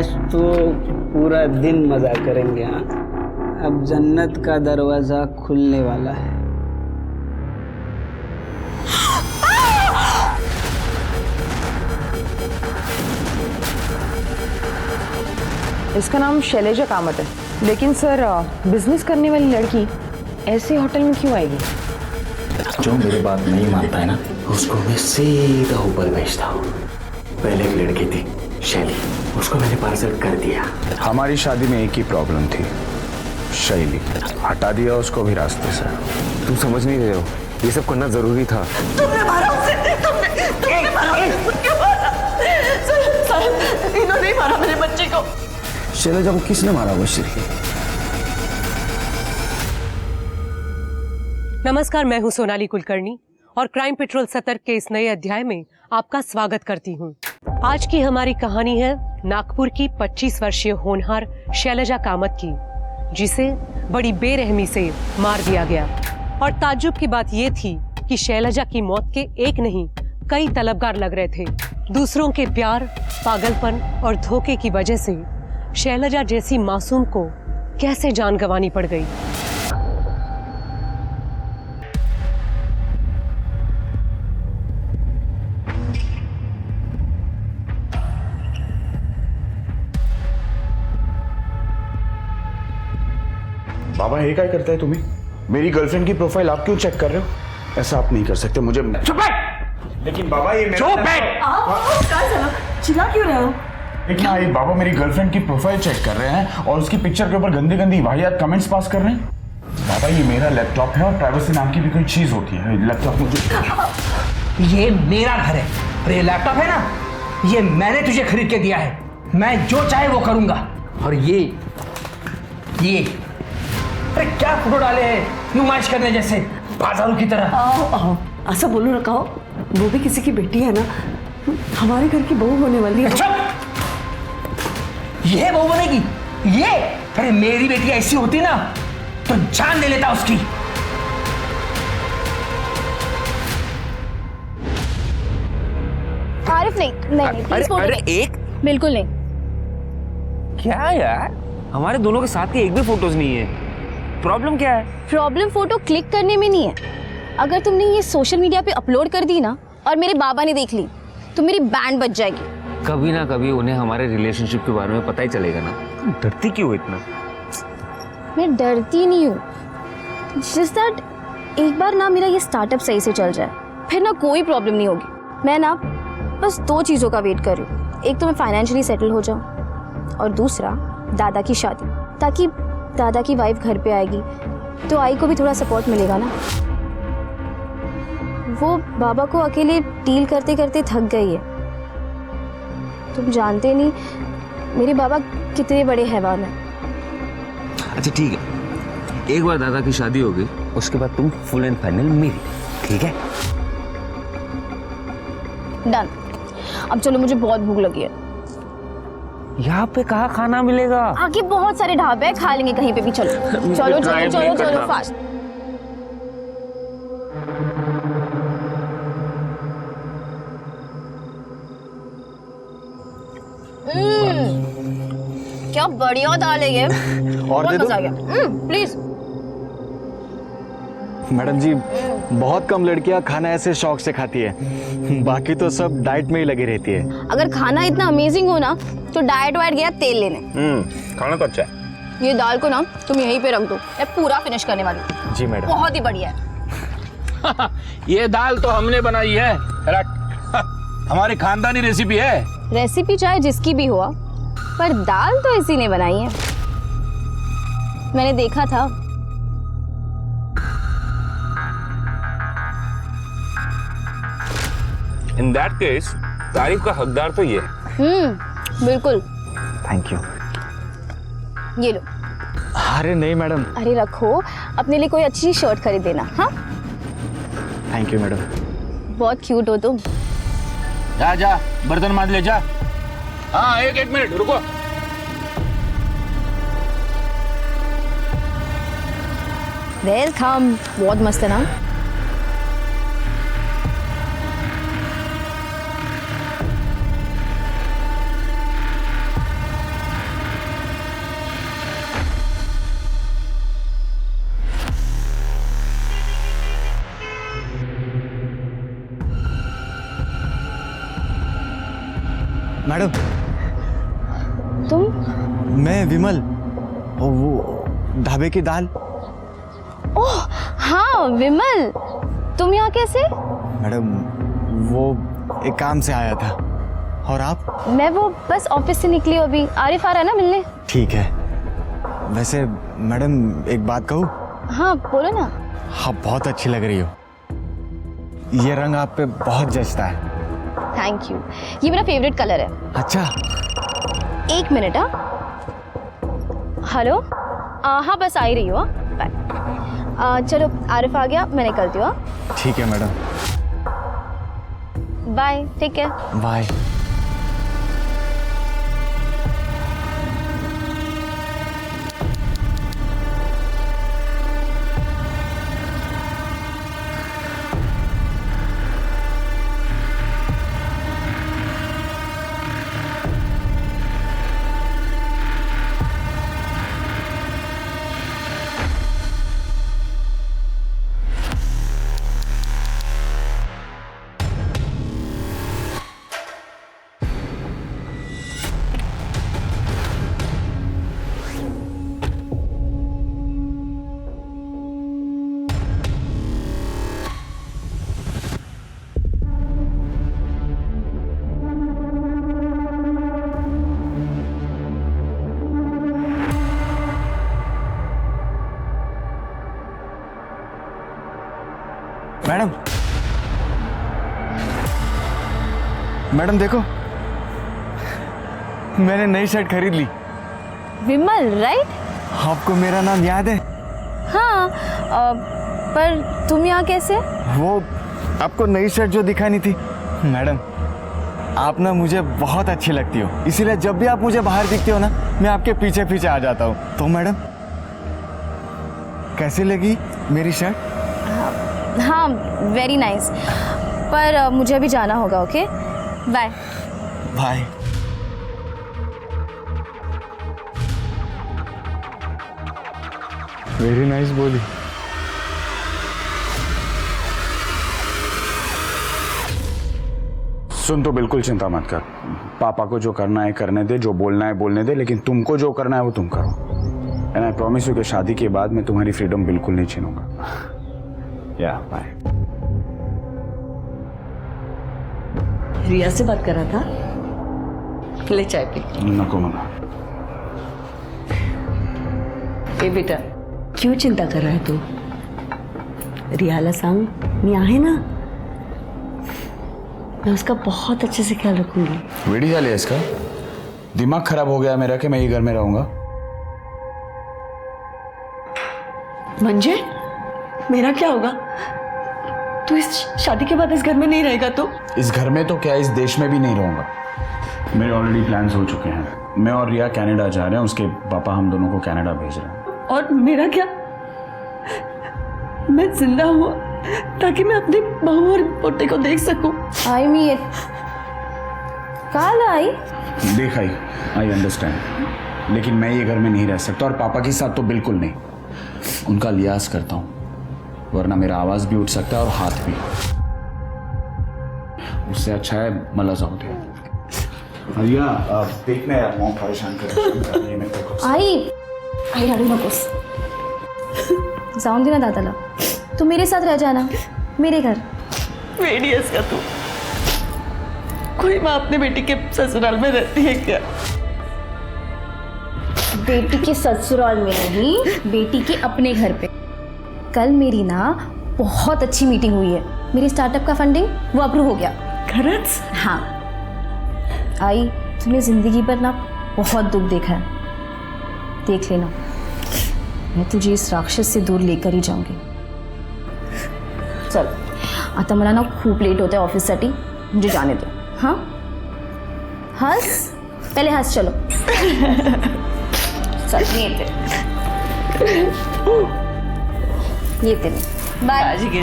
आज तो पूरा दिन मजा करेंगे। हाँ, अब जन्नत का दरवाजा खुलने वाला है। इसका नाम शैलेजा कामत है, लेकिन सर बिजनेस करने वाली लड़की ऐसे होटल में क्यों आएगी? जो मेरी बात नहीं मानता है ना, उसको मैं सीधा ऊपर भेजता हूँ। पहले एक लड़की थी शैली, उसको मैंने पार्सल कर दिया। हमारी शादी में एक ही प्रॉब्लम थी, शैली। हटा दिया उसको भी रास्ते से। तुम समझ नहीं रहे हो, ये सब करना जरूरी था। तुमने मारा उसे, तुमने मारा, क्यों मारा? सर, इन्होंने ही मारा मेरे बच्चे को। शैलेजा को किसने मारा वो श्री? नमस्कार, मैं हूं सोनाली कुलकर्णी और क्राइम पेट्रोल सतर्क के इस नए अध्याय में आपका स्वागत करती हूं। आज की हमारी कहानी है नागपुर की 25 वर्षीय होनहार शैलेजा कामत की, जिसे बड़ी बेरहमी से मार दिया गया। और ताज्जुब की बात यह थी कि शैलेजा की मौत के एक नहीं कई तलबगार लग रहे थे। दूसरों के प्यार, पागलपन और धोखे की वजह से शैलेजा जैसी मासूम को कैसे जान गंवानी पड़ गई। बाबा हे काय करताय तुम्ही? मेरी गर्लफ्रेंड की प्रोफाइल आप क्यों चेक कर रहे हो? ऐसा आप नहीं कर सकते, मुझे चुप बैठ। लेकिन बाबा ये मेरा चुप बैठ। चिल्ला क्यों रहे हो? लेकिन ये बाबा मेरी गर्लफ्रेंड की प्रोफाइल चेक कर रहे हैं और उसकी पिक्चर के ऊपर गंदी गंदी वाहियात कमेंट्स पास कर रहे हैं। बाबा ये मेरा लैपटॉप है और प्राइवेसी नाम की भी कोई चीज होती है। लैपटॉप मुझे, ये मेरा घर है और ये लैपटॉप है ना, ये मैंने तुझे खरीद के दिया है। मैं जो चाहे वो करूंगा। और ये अरे क्या फोटो डाले हैं नुमाइश करने जैसे, बाजारों की तरह। आओ, ऐसा बोलो ना, कहो वो भी किसी की बेटी है ना, हमारे घर की बहू होने वाली है। ये बहू बनेगी ये? अरे मेरी बेटी ऐसी होती ना तो जान ले लेता उसकी। आरिफ नहीं प्लीज फोटो अरे एक बिल्कुल नहीं। क्या यार, हमारे दोनों के साथ की एक भी फोटोज नहीं है। प्रॉब्लम क्या है? प्रॉब्लम फोटो क्लिक करने में नहीं है। अगर तुमने ये सोशल मीडिया पे अपलोड कर दी ना और मेरे बाबा ने देख ली तो मेरी बैंड बज जाएगी। कभी ना कभी उन्हें हमारे रिलेशनशिप के बारे में पता ही चलेगा ना। तुम डरती क्यों हो इतना? मैं डरती नहीं हूँ, जस्ट दैट एक बार ना मेरा ये स्टार्टअप सही से चल जाए, फिर ना कोई प्रॉब्लम नहीं होगी। मैं ना बस दो चीज़ों का वेट कर रही हूँ। एक तो मैं फाइनेंशियली सेटल हो जाऊँ और दूसरा दादा की शादी, ताकि दादा की वाइफ घर पे आएगी तो आई को भी थोड़ा सपोर्ट मिलेगा ना। वो बाबा को अकेले डील करते करते थक गई है। तुम जानते नहीं मेरे बाबा कितने बड़े हैवान हैं। अच्छा ठीक है, एक बार दादा की शादी हो गई उसके बाद तुम फुल एंड फाइनल मेरी, ठीक है? डन। अब चलो, मुझे बहुत भूख लगी है। यहाँ पे कहाँ खाना मिलेगा? आगे बहुत सारे ढाबे हैं, खा लेंगे कहीं पे भी। चलो चलो चलो चलो चलो फास्ट। क्या बढ़िया दाल है ये। और दे दो। मजा आ गया। प्लीज। मैडम जी, बहुत कम लड़कियां खाना ऐसे शौक से खाती है, बाकी तो सब डाइट में ही लगी रहती है। अगर खाना इतना अमेजिंग हो ना तो डाइट वाइट गया तेल लेने। खाना तो अच्छा है। ये दाल को ना तुम यहीं पे रख दो, मैं पूरा फिनिश करने वाली हूँ। जी मैडम। बहुत ही बढ़िया है। ये दाल तो हमने बनाई है, हमारी खानदानी रेसिपी है। रेसिपी चाहे जिसकी भी हो, पर दाल तो इसी ने बनाई है। मैंने देखा था। इन दैट केस तारीफ का हकदार तो ये है। बिल्कुल। Thank you. ये लो। अरे नहीं मैडम। अरे रखो, अपने लिए कोई अच्छी शर्ट खरीद देना। हाँ, थैंक यू मैडम। बहुत क्यूट हो तुम। जा जा बर्तन मांज ले जा। हाँ, एक मिनट रुको। वेलकम। बहुत मस्त है ना? मैडम, तुम? मैं विमल, वो ढाबे की दाल। ओह हाँ विमल, तुम यहाँ कैसे? मैडम, वो एक काम से आया था। और आप? मैं वो बस ऑफिस से निकली हूँ अभी। आरिफ आ रहा है ना मिलने। ठीक है। वैसे मैडम एक बात कहूँ? हाँ बोलो ना। आप बहुत अच्छी लग रही हो। ये रंग आप पे बहुत जचता है। थैंक यू, ये मेरा फेवरेट कलर है। अच्छा। एक मिनट। हेलो, हाँ बस आ ही रही हो। बाय। चलो आरिफ आ गया, मैं निकलती हूँ। ठीक है मैडम। बाय, ठीक है। बाय। मैडम, मैडम देखो, मैंने नई शर्ट खरीद ली। विमल राइट? आपको मेरा नाम याद है? हाँ, पर तुम यहाँ कैसे? वो आपको नई शर्ट जो दिखानी थी। मैडम, आप ना मुझे बहुत अच्छी लगती हो, इसीलिए जब भी आप मुझे बाहर दिखती हो ना, मैं आपके पीछे पीछे आ जाता हूँ। तो मैडम, कैसी लगी मेरी शर्ट? हाँ वेरी नाइस, पर मुझे अभी जाना होगा। Okay bye. Bye. Very nice बोली। सुन, तो बिल्कुल चिंता मत कर। पापा को जो करना है करने दे, जो बोलना है बोलने दे, लेकिन तुमको जो करना है वो तुम करो। एंड आई प्रॉमिस यू कि शादी के बाद मैं तुम्हारी फ्रीडम बिल्कुल नहीं छीनूंगा। या बाय। रिया से बात कर रहा था, ले चाय पी। नको मना। ए बेटा, क्यों चिंता कर रहा है तू? रियाला सांग मी आहे ना, मैं उसका बहुत अच्छे से ख्याल रखूंगी। वेडी झाली है इसका, दिमाग खराब हो गया मेरा कि मैं ये घर में रहूंगा। मंजे, मेरा क्या होगा? तू इस शादी के बाद इस घर में नहीं रहेगा तो? इस घर में तो क्या, इस देश में भी नहीं रहूंगा। मेरे ऑलरेडी प्लान्स हो चुके हैं। मैं और रिया कनाडा जा रहे हैं, उसके पापा हम दोनों को कनाडा भेज रहे हैं। और मेरा क्या? मैं जिंदा हूँ ताकि मैं अपनी बहू और पोते को देख सकूं। आई मीन काल आई देख आई अंडरस्टैंड, लेकिन मैं ये घर में नहीं रह सकता, और पापा के साथ तो बिल्कुल नहीं। उनका लिहाज करता हूँ, वरना मेरा आवाज भी उठ सकता है और हाथ भी। उससे अच्छा है मला जाऊ दे। रिया, देखना यार, मॉम परेशान कर रही है मेरे को। आई रडू नकोस, जाऊन दे ना दादाला, तू मेरे साथ रह जाना, मेरे घर। वेडियस का तू, कोई माँ अपने बेटी के ससुराल में रहती है क्या? बेटी के ससुराल में नहीं, बेटी के अपने घर पे। कल मेरी ना बहुत अच्छी मीटिंग हुई है, मेरी स्टार्टअप का फंडिंग वो अप्रूव हो गया। खरच? हाँ आई, तूने जिंदगी पर ना बहुत दुख देखा है, देख लेना, मैं तुझे इस राक्षस से दूर लेकर ही जाऊंगी। चल आता मला ना खूप लेट होता है ऑफिससाठी, मुझे जाने दो। हाँ हंस, पहले हंस। चलो चल येते मी। बाय। काळजी घे।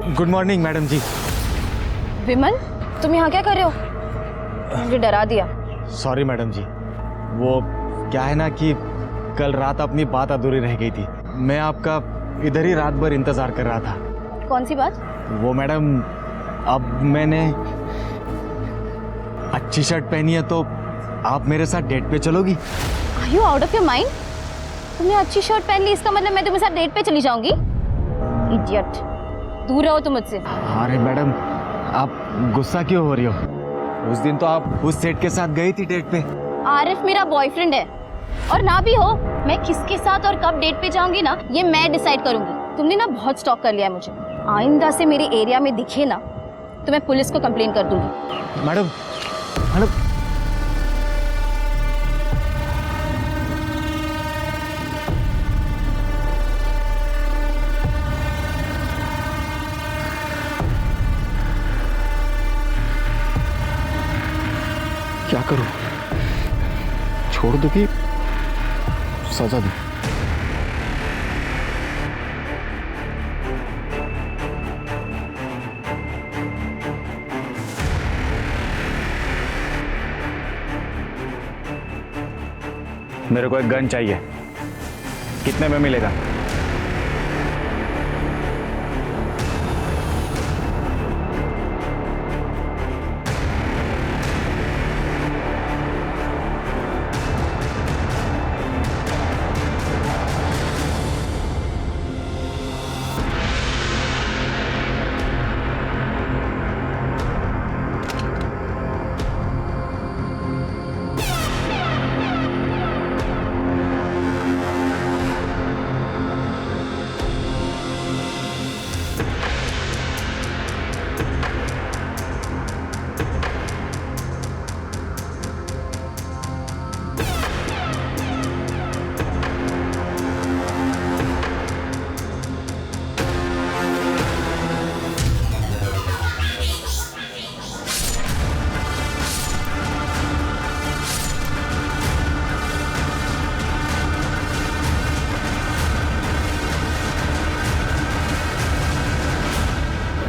गुड मॉर्निंग मैडम जी। विमल, तुम यहाँ क्या कर रहे हो? मुझे डरा दिया। सॉरी मैडम जी, वो क्या है ना कि कल रात अपनी बात अधूरी रह गई थी। मैं आपका इधर ही रात भर इंतज़ार कर रहा था। कौन सी बात? वो मैडम, अब मैंने अच्छी शर्ट पहनी है तो आप मेरे साथ डेट पे चलोगी? Are you out of your mind? तुमने अच्छी शर्ट पहन ली, इसका मतलब मैं तुम्हारे साथ डेट पे चली जाऊंगी? इडियट, दूर रहो तुम मुझसे। अरे मैडम, आप गुस्सा क्यों हो रही हो? उस दिन तो आप उस सेठ के साथ गई थी डेट पे। आरिफ मेरा बॉयफ्रेंड है, और ना भी हो, मैं किसके साथ और कब डेट पे जाऊंगी ना, ये मैं डिसाइड करूंगी। तुमने ना बहुत स्टॉक कर लिया है मुझे। आइंदा से मेरे एरिया में दिखे ना तो मैं पुलिस को कंप्लेन कर दूंगी। मैडम, मैडम, क्या करूं? छोड़ दो कि सजा दो? मेरे को एक गन चाहिए। कितने में मिलेगा?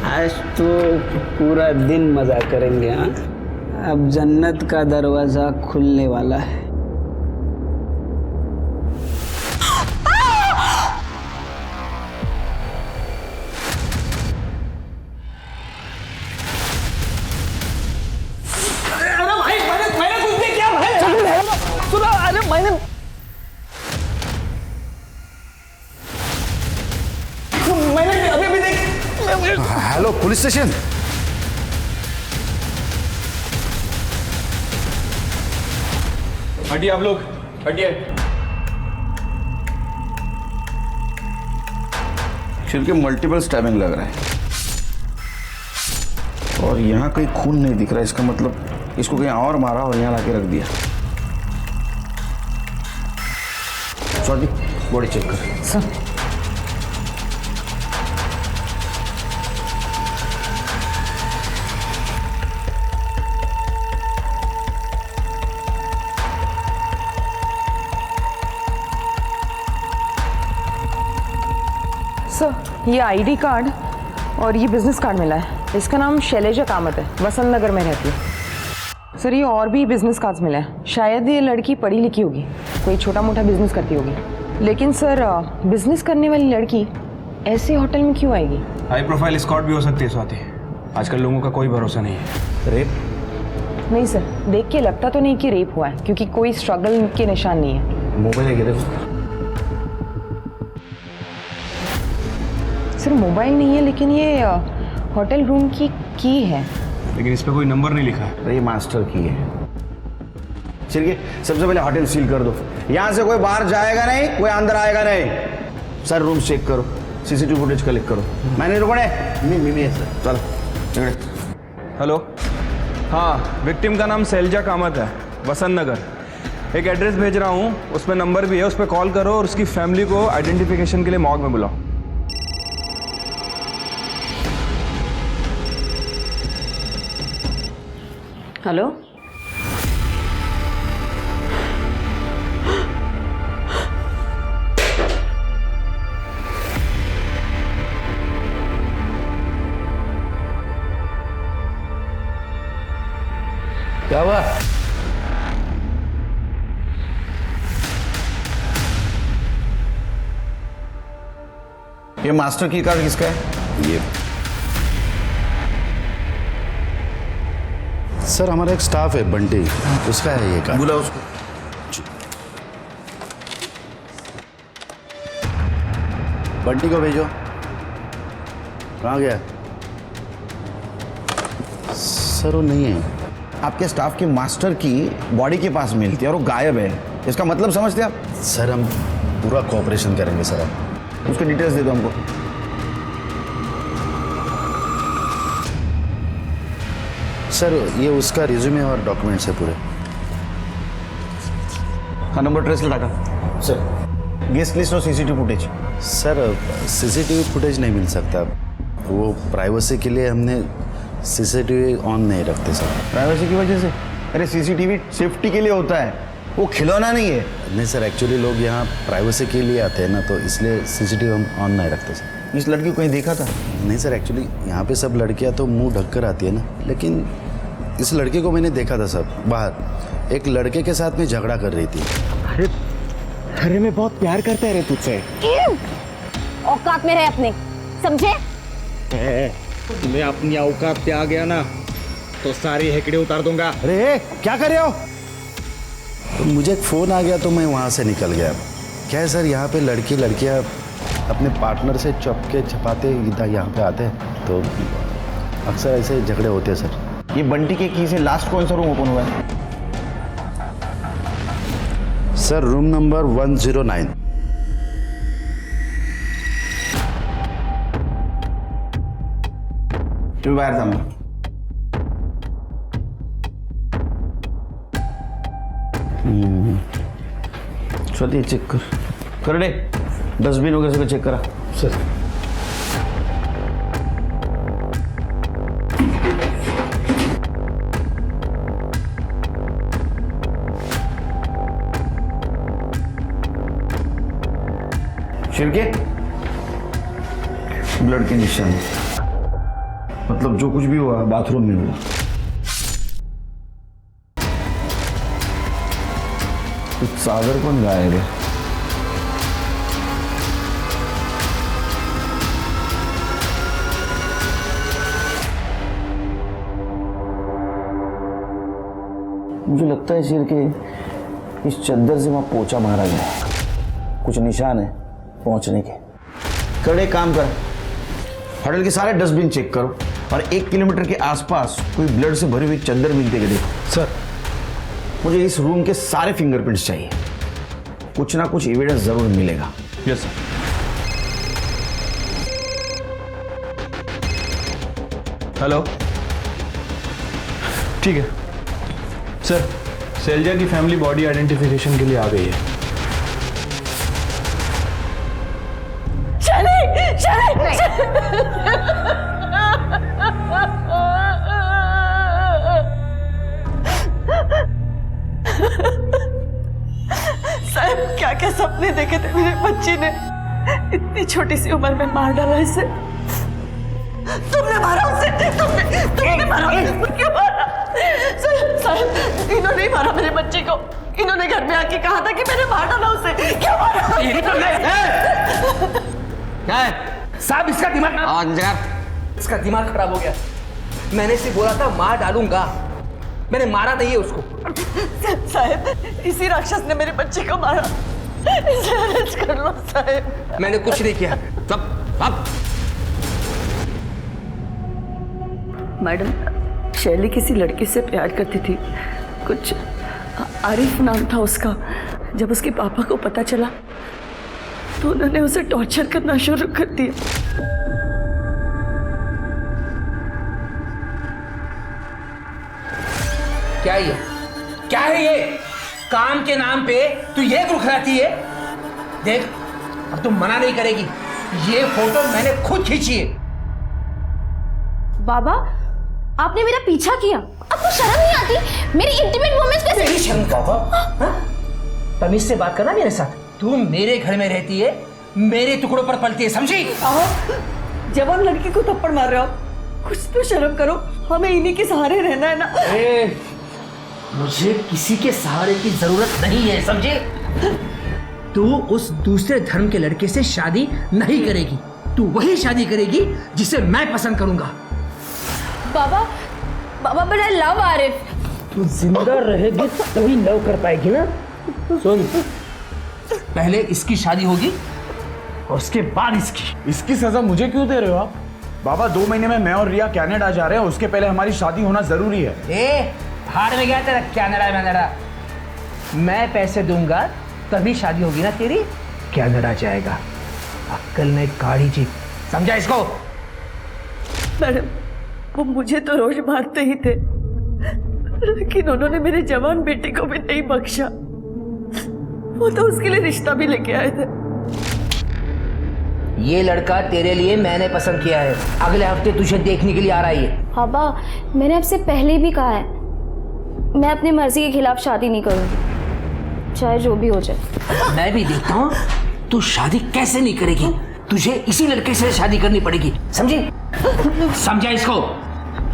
आज तो पूरा दिन मज़ा करेंगे। हाँ, अब जन्नत का दरवाज़ा खुलने वाला है। Hello police station. हटिए आप लोग, हटिए। सिर के मल्टीपल स्टैबिंग लग रहा है और यहाँ कहीं खून नहीं दिख रहा है। इसका मतलब इसको कहीं और मारा और यहाँ लाके रख दिया। सॉरी, बॉडी चेक कर। सर, सर, ये आईडी कार्ड और ये बिजनेस कार्ड मिला है। इसका नाम शैलेजा कामत है, वसंत नगर में रहती है। सर, ये और भी बिजनेस कार्ड्स मिले हैं। शायद ये लड़की पढ़ी लिखी होगी, कोई छोटा मोटा बिजनेस करती होगी। लेकिन सर, बिजनेस करने वाली लड़की ऐसे होटल में क्यों आएगी? हाई प्रोफाइल स्कॉट भी हो सकती है स्वाति। आजकल लोगों का कोई भरोसा नहीं है। रेप? नहीं सर, देख के लगता तो नहीं कि रेप हुआ है, क्योंकि कोई स्ट्रगल के निशान नहीं है। मोबाइल है क्या? सर, मोबाइल नहीं है, लेकिन ये होटल रूम की है। लेकिन इस पे कोई नंबर नहीं लिखा है। ये मास्टर की है। चलिए, सबसे पहले होटल सील कर दो। यहाँ से कोई बाहर जाएगा नहीं, कोई अंदर आएगा नहीं। सर, रूम चेक करो, सीसीटीवी फुटेज कलेक्ट करो। मैंने रुको नहीं सर, चलो। हेलो, हाँ, विक्टिम का नाम शैलजा कामत है, वसंत नगर। एक एड्रेस भेज रहा हूँ, उसमें नंबर भी है, उस पर कॉल करो और उसकी फैमिली को आइडेंटिफिकेशन के लिए मॉर्ग में बुलाओ। हेलो, क्या हुआ? ये मास्टर की कार्ड किसका है? ये सर हमारा एक स्टाफ है बंटी, उसका है ये कार्ड। बुला उसको। बंटी को भेजो। कहाँ गया? सर वो नहीं है। आपके स्टाफ के मास्टर की बॉडी के पास मिलती है और वो गायब है, इसका मतलब समझते आप? सर हम पूरा कोऑपरेशन करेंगे सर। हम उसके डिटेल्स दे दो हमको। सर ये उसका रिज्यूमे और डॉक्यूमेंट्स है पूरे। हाँ, नंबर ट्रेस लगा सर। गेस्ट लिस्ट और CCTV footage. Sir CCTV footage नहीं मिल सकता, वो प्राइवेसी के लिए हमने सीसीटीवी ऑन नहीं रखते सर। प्राइवेसी की वजह से? अरे सीसीटीवी सेफ्टी के लिए होता है, वो खिलौना नहीं है। नहीं सर, एक्चुअली लोग यहाँ प्राइवेसी के लिए आते हैं ना, तो इसलिए सीसीटीवी हम ऑन नहीं रखते सर। इस लड़की को कहीं देखा था? नहीं सर, एक्चुअली यहाँ पे सब लड़कियाँ तो मुंह ढक कर आती है ना, लेकिन इस लड़के को मैंने देखा था सर बाहर, एक लड़के के साथ में झगड़ा कर रही थी। अरे मैं बहुत प्यार करता है रे तुझसे। औकात में रहे अपने, समझे? मैं अपनी औकात पे आ गया ना तो सारी हेकड़े उतार दूंगा। अरे क्या कर रहे हो? तो मुझे एक फ़ोन आ गया तो मैं वहाँ से निकल गया। क्या है सर, यहाँ पे लड़कियाँ अपने पार्टनर से चपके छपाते इधर यहाँ पे आते हैं, तो अक्सर ऐसे झगड़े होते हैं सर। ये बंटी के की से लास्ट कौन सा रूम ओपन हुआ है? Sir room number 109। तू बाहर था। छोटी चेक कर दे, डस्टबिन वगैरह से चेक करा सर। शिरके ब्लड के निशान, मतलब जो कुछ भी हुआ बाथरूम में हुआ। सागर कौन गायब है? मुझे लगता है शेर के इस चद्दर से वहां पोछा मारा गया, कुछ निशान है पहुंचने के। कड़े काम कर, होटल के सारे डस्टबिन चेक करो और 1 किलोमीटर के आसपास कोई ब्लड से भरी हुई चद्दर मिलती है देखो। सर मुझे इस रूम के सारे फिंगरप्रिंट्स चाहिए, कुछ ना कुछ एविडेंस जरूर मिलेगा। Yes sir. हेलो, ठीक है सर। शैलजा की फैमिली बॉडी आइडेंटिफिकेशन के लिए आ गई है। साहब क्या क्या सपने देखे थे मेरे बच्ची ने, इतनी छोटी सी उम्र में मार डाला इसे। तुमने मारा उसे, तुमने मारा, क्यों मारा? साहब इन्होंने ही मारा मेरे बच्चे को, इन्होंने घर में आके कहा था कि मैंने मार डाला उसे, क्यों मारा? साहब इसका दिमाग खराब हो गया। मैंने इसे बोला था मार डालूंगा, मैंने मारा नहीं है उसको। साहब इसी राक्षस ने मेरे बच्चे को मारा, इसे अरेस्ट कर लो साहब। मैंने कुछ नहीं किया। अब मैडम, शैली किसी लड़के से प्यार करती थी, कुछ आरिफ नाम था उसका। जब उसके पापा को पता चला तो उन्होंने उसे टॉर्चर करना शुरू कर दिया। क्या है ये? काम के नाम पे तू ये रुखराती है? देख अब तुम मना नहीं करेगी, ये फोटो मैंने खुद खींची है। बाबा आपने मेरा पीछा किया, आपको शर्म नहीं आती? मेरी इंटीमेट मोमेंट्स कैसे? मेरी शर्म का होगा? तमीज से बात करना मेरे साथ। तू मेरे घर में रहती है, मेरे टुकड़ों पर पलती है, समझी? जवान लड़की को थप्पड़ मार रहे हो, कुछ तो शर्म करो, हमें इन्हीं के सहारे रहना है ना। मुझे किसी के सहारे की जरूरत नहीं है, समझे? तू उस दूसरे धर्म के लड़के से शादी नहीं करेगी। तू वही शादी करेगी जिसे मैं पसंद करूंगा। बाबा बाबा बट आई लव आरिफ। तू जिंदा रहेगी तभी लव कर पाएगी ना। सुन, पहले इसकी शादी होगी और उसके बाद इसकी सजा मुझे क्यों दे रहे हो आप? बाबा 2 महीने में मैं और रिया कनाडा जा रहे हैं, उसके पहले हमारी शादी होना जरूरी है। ए, हार में गया तेरा कनाडा। मैं पैसे दूंगा तभी शादी होगी ना तेरी। कनाडा जाएगा, अक्कल में गाड़ी जी, समझा इसको? मैडम, वो मुझे तो रोज मारते ही थे, लेकिन उन्होंने मेरे जवान बेटे को भी नहीं बख्शा। वो तो उसके लिए रिश्ता भी लेके आए थे। ये लड़का तेरे लिए मैंने पसंद किया है, अगले हफ्ते तुझे देखने के लिए आ रहा है। पापा मैंने आपसे पहले भी कहा है, मैं अपनी मर्जी के खिलाफ शादी नहीं करूंगी, चाहे जो भी हो जाए। मैं भी देखता हूँ तू शादी कैसे नहीं करेगी। तुझे इसी लड़के से शादी करनी पड़ेगी, समझी? समझा इसको?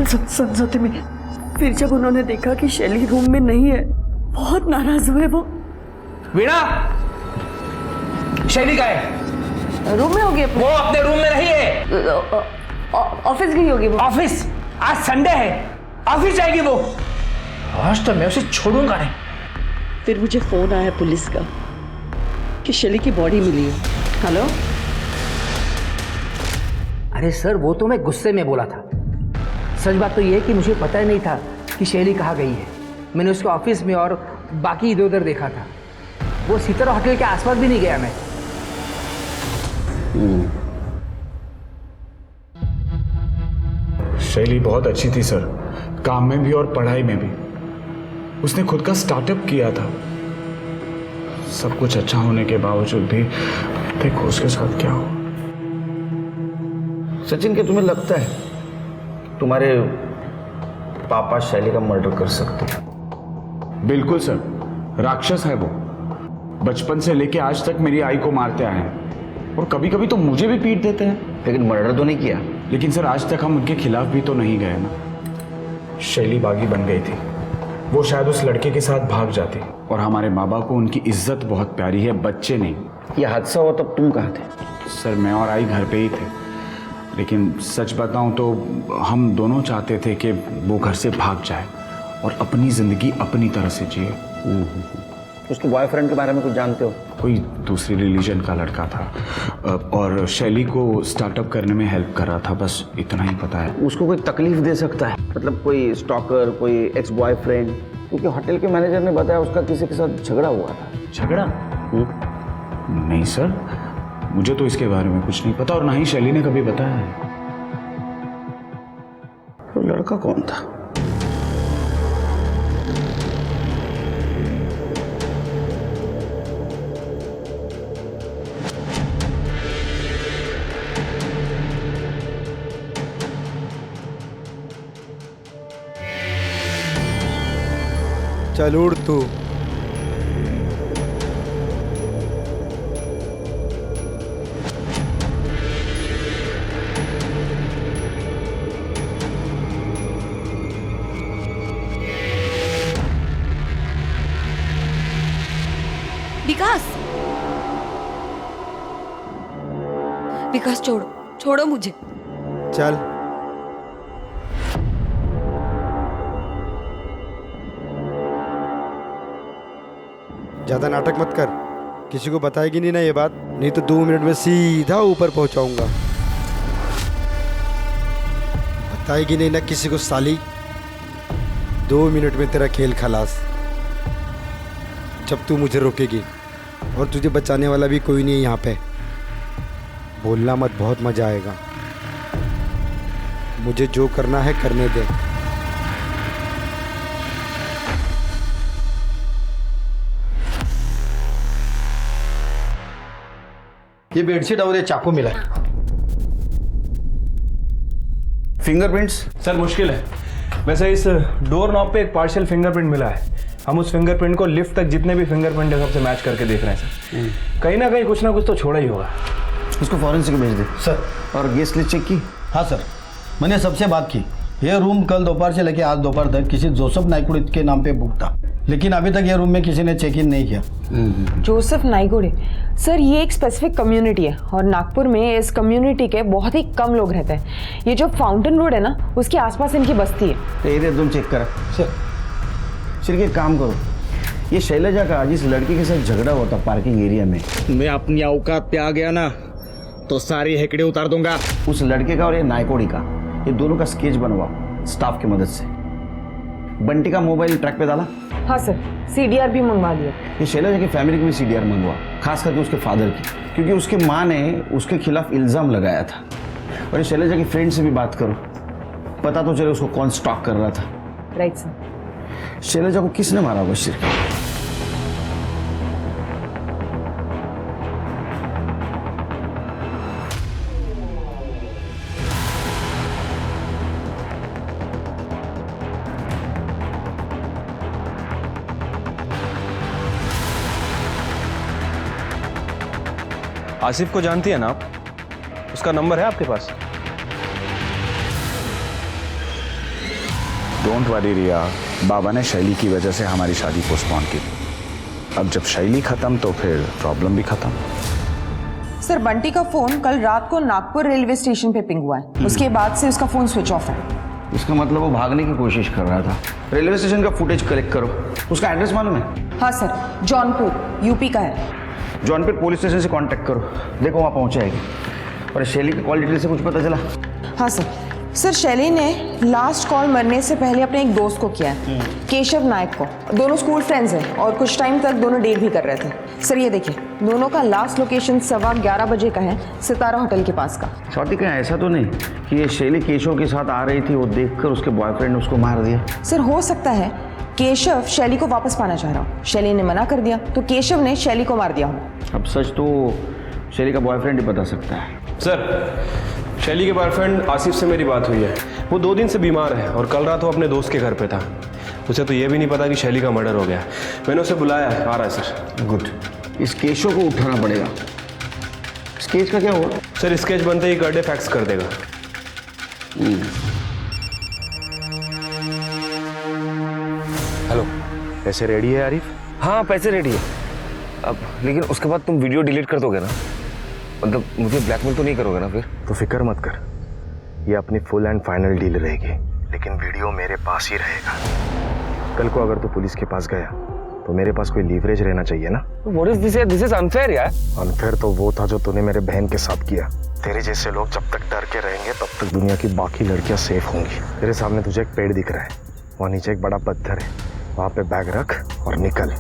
समझौते में फिर जब उन्होंने देखा कि शैली रूम में नहीं है, बहुत नाराज हुए वो। वीणा, शैली का है? रूम में होगी? वो अपने रूम में नहीं है, ऑफिस गई होगी वो। ऑफिस? आज संडे है, ऑफिस जाएगी वो। आज तो मैं उसे छोड़ूंगा नहीं। फिर मुझे फोन आया पुलिस का कि शैली की बॉडी मिली है। हेलो? अरे सर, वो तो मैं गुस्से में बोला था। सच बात तो ये है कि मुझे पता ही नहीं था कि शैली कहाँ गई है। मैंने उसको ऑफिस में और बाकी इधर उधर देखा था। वो सितारा होटल के आसपास भी नहीं गया मैं। शैली बहुत अच्छी थी सर, काम में भी और पढ़ाई में भी। उसने खुद का स्टार्टअप किया था। सब कुछ अच्छा होने के बावजूद भी देखो उसके साथ क्या हो। सचिन, क्या तुम्हें लगता है तुम्हारे पापा शैली का मर्डर कर सकते हैं? बिल्कुल सर, राक्षस है वो। बचपन से लेके आज तक मेरी आई को मारते आए हैं और कभी कभी तो मुझे भी पीट देते हैं। लेकिन मर्डर तो नहीं किया। लेकिन सर, आज तक हम उनके खिलाफ भी तो नहीं गए ना। शैली बागी बन गई थी, वो शायद उस लड़के के साथ भाग जाती। और हमारे बाबा को उनकी इज्जत बहुत प्यारी है, बच्चे नहीं। ये हादसा हुआ तब तुम कहाँ थे? सर, मैं और आई घर पे ही थे, लेकिन सच बताऊं तो हम दोनों चाहते थे कि वो घर से भाग जाए और अपनी ज़िंदगी अपनी तरह से जिए। उसके बॉयफ्रेंड के बारे में कुछ जानते हो? कोई दूसरी रिलीजन का लड़का था और शैली को स्टार्टअप करने में हेल्प कर रहा था, बस इतना ही पता है। उसको कोई तकलीफ दे सकता है? मतलब कोई स्टॉकर, कोई एक्स बॉयफ्रेंड? क्योंकि होटल के मैनेजर ने बताया उसका किसी के साथ झगड़ा हुआ था। झगड़ा? नहीं सर, मुझे तो इसके बारे में कुछ नहीं पता और ना ही शैली ने कभी बताया है। तो लड़का कौन था? चल उड़ तू। विकास छोड़ो मुझे। चल। ज्यादा नाटक मत कर, किसी को बताएगी नहीं ना ये बात, नहीं तो 2 मिनट में सीधा ऊपर पहुंचाऊंगा। बताएगी नहीं ना किसी को साली, 2 मिनट में तेरा खेल खलास। जब तू मुझे रोकेगी और तुझे बचाने वाला भी कोई नहीं है यहाँ पे। बोलना मत, बहुत मजा आएगा। मुझे जो करना है करने दे। ये बेडशीट और ये चाकू मिला है। फिंगरप्रिंट्स? सर मुश्किल है, वैसे इस डोर नॉब पे एक पार्शियल फिंगरप्रिंट मिला है। हम उस फिंगरप्रिंट को लिफ्ट तक जितने भी फिंगरप्रिंट है सबसे मैच करके देख रहे हैं सर। कहीं ना कहीं कुछ ना कुछ तो छोड़ा ही होगा। उसको फॉरेंसिक भेज दे सर। और गैस लिस्ट चेक की? हाँ सर, मैंने सबसे बात की, ये रूम कल दोपहर से लेकर आज दोपहर तक किसी जोसेफ नाइकुड़े के नाम पे बुक था, लेकिन अभी तक ये रूम में किसी ने चेक इन नहीं किया। जोसेफ नाइकुड़े सर, ये एक स्पेसिफिक कम्युनिटी है और नागपुर में इस कम्युनिटी के बहुत ही कम लोग रहते हैं। ये जो फाउंटेन रोड है ना, उसके आसपास इनकी बस्ती है। तो इधर तुम चेक करा सर। सिर्फ एक काम करो, ये शैलजा का जिस लड़की के साथ झगड़ा हुआ था पार्किंग एरिया में, मैं अपनी औकात पे आ गया ना तो सारी हेकड़े उतार दूंगा। उस लड़के का और ये नायकोड़ी का, ये दोनों का स्केच बनवाओ स्टाफ की मदद से। बंटी का मोबाइल ट्रैक पे डाला? हाँ सर, CDR भी मंगवा दिया। ये शैलजा की फैमिली की भी CDR मंगवा, खास करके उसके फादर की, क्योंकि उसके माँ ने उसके खिलाफ इल्ज़ाम लगाया था। और ये शैलजा की फ्रेंड से भी बात करो, पता तो चले उसको कौन स्टॉक कर रहा था। Right sir. शैलजा को किसने मारा होगा सिर्फ? आसिफ को जानती है ना आप? उसका नंबर है आपके पास? डोंट वरी रिया, बाबा ने शैली की वजह से हमारी शादी पोस्टपोन की। अब जब शैली खत्म तो फिर प्रॉब्लम भी खत्म। सर, बंटी का फोन कल रात को नागपुर रेलवे स्टेशन पे पिंग हुआ है। उसके बाद से उसका फोन स्विच ऑफ है। इसका मतलब वो भागने की कोशिश कर रहा था। रेलवे स्टेशन का फुटेज कलेक्ट करो। उसका एड्रेस मालूम है? हाँ सर, जौनपुर यूपी का है। जौनपुर पुलिस स्टेशन से कांटेक्ट करो, देखो वहाँ पहुँचाएगी। और शैली की कॉल डिटेल से कुछ पता चला? हाँ सर। सर, शैली ने लास्ट कॉल मरने से पहले अपने एक दोस्त को किया है, केशव नायक को। दोनों स्कूल फ्रेंड्स हैं और कुछ टाइम तक दोनों डेट भी कर रहे थे। सर ये देखिए, दोनों का लास्ट लोकेशन 11:15 बजे का है, सितारा होटल के पास का। स्वाति, कहीं ऐसा तो नहीं कि ये शैली केशव के साथ आ रही थी, वो देखकर उसके बॉयफ्रेंड ने उसको मार दिया? सर, हो सकता है केशव शैली को वापस पाना चाह रहा हो। शैली ने मना कर दिया तो केशव ने शैली को मार दिया हो। अब सच तो शैली का बॉयफ्रेंड ही बता सकता है। सर, शैली के बॉयफ्रेंड आसिफ से मेरी बात हुई है। वो 2 दिन से बीमार है और कल रात वो अपने दोस्त के घर पे था। उसे तो ये भी नहीं पता कि शैली का मर्डर हो गया। मैंने उसे बुलाया है, आ रहा है सर। गुड। इस केशव को उठाना पड़ेगा। स्केच का क्या हुआ? सर, स्केच बनते ही कर दे, फैक्स कर देगा। हेलो, पैसे रेडी है आरिफ? हाँ पैसे रेडी है। अब लेकिन उसके बाद तुम वीडियो डिलीट कर दोगे ना? मतलब मुझे ब्लैकमेल तो नहीं करोगे ना फिर? तो फिक्र मत कर, ये अपनी फुल एंड फाइनल डील रहेगी, लेकिन वीडियो मेरे पास ही रहेगा। कल को अगर तू पुलिस के पास गया तो मेरे पास कोई लीवरेज रहना चाहिए ना। What is this? This is unfair यार। अनफेयर तो वो था जो तूने मेरे बहन के साथ किया। तेरे जैसे लोग जब तक डर के रहेंगे तब तक दुनिया की बाकी लड़कियां सेफ होंगी। तेरे सामने तुझे एक पेड़ दिख रहा है, वहाँ नीचे एक बड़ा पत्थर है, वहाँ पे बैग रख और निकल।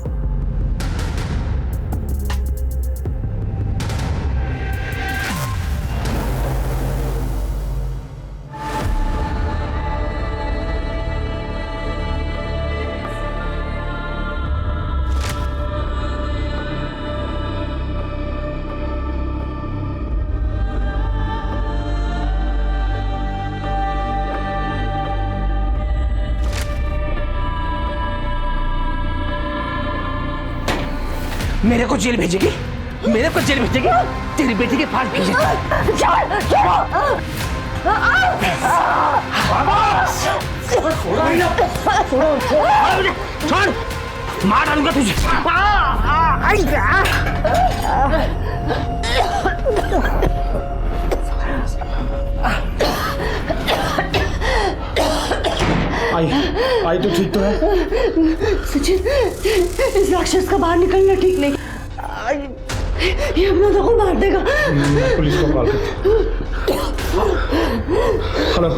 मेरे को जेल भेजेगी? मेरे को जेल भेजेगी? तेरी बेटी के पास भेजे। छोड़, मार डालूंगा तुझे। आई तो ठीक तो है। सचिन, इस राक्षस का बाहर निकलना ठीक नहीं। ये अपना को मार देगा। मैं पुलिस को कॉल करता हूँ। Hello,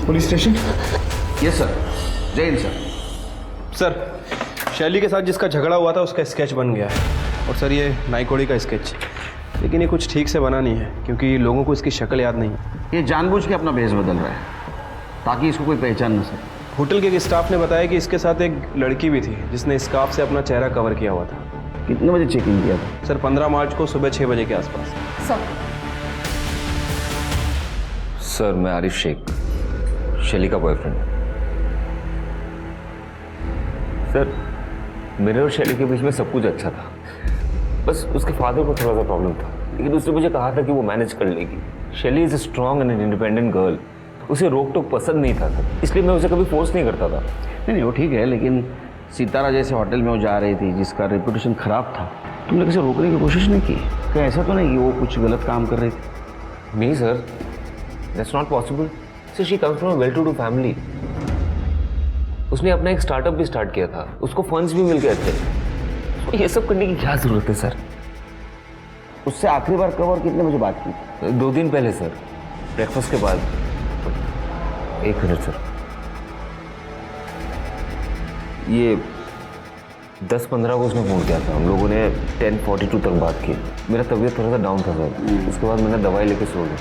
police station? Yes sir. जय हिंद सर। सर, शैली के साथ जिसका झगड़ा हुआ था उसका स्केच बन गया है। और सर, ये नाइकोड़ी का स्केच, लेकिन ये कुछ ठीक से बना नहीं है क्योंकि लोगों को इसकी शक्ल याद नहीं। ये जानबूझ के अपना भेष बदल रहा है ताकि इसको कोई पहचान न सके। होटल के एक स्टाफ ने बताया कि इसके साथ एक लड़की भी थी जिसने स्कार्फ से अपना चेहरा कवर किया हुआ था। कितने बजे चेक इन किया था? सर, 15 मार्च को सुबह 6 बजे के आसपास। सर, मैं आरिफ शेख, शैली का बॉयफ्रेंड। सर, मेरे और शैली के बीच में सब कुछ अच्छा था, बस उसके फादर को थोड़ा सा प्रॉब्लम था, लेकिन उसने मुझे कहा था कि वो मैनेज कर लेगी। शैली is a strong and independent girl. उसे रोक टोक पसंद नहीं था सर, इसलिए मैं उसे कभी फोर्स नहीं करता था। नहीं वो ठीक है, लेकिन सितारा जैसे होटल में वो जा रही थी जिसका रेपुटेशन खराब था, तुमने किसी रोकने की कोशिश नहीं की? क्या ऐसा तो नहीं कि वो कुछ गलत काम कर रही थी? नहीं sir, that's not possible. Sir she comes from well to do family. उसने अपना एक स्टार्टअप भी स्टार्ट किया था, उसको फंड्स भी मिल गए थे। तो ये सब करने की क्या जरूरत है सर? उससे आखिरी बार कब और कितने बजे बात की? 2 दिन पहले सर, ब्रेकफास्ट के बाद। 1 मिनट सर, ये 10-15 को उसने फ़ोन किया था। हम लोगों ने 10:42 तक बात की। मेरा तबीयत थोड़ा सा डाउन था सर, उसके बाद मैंने दवाई लेके सो गया।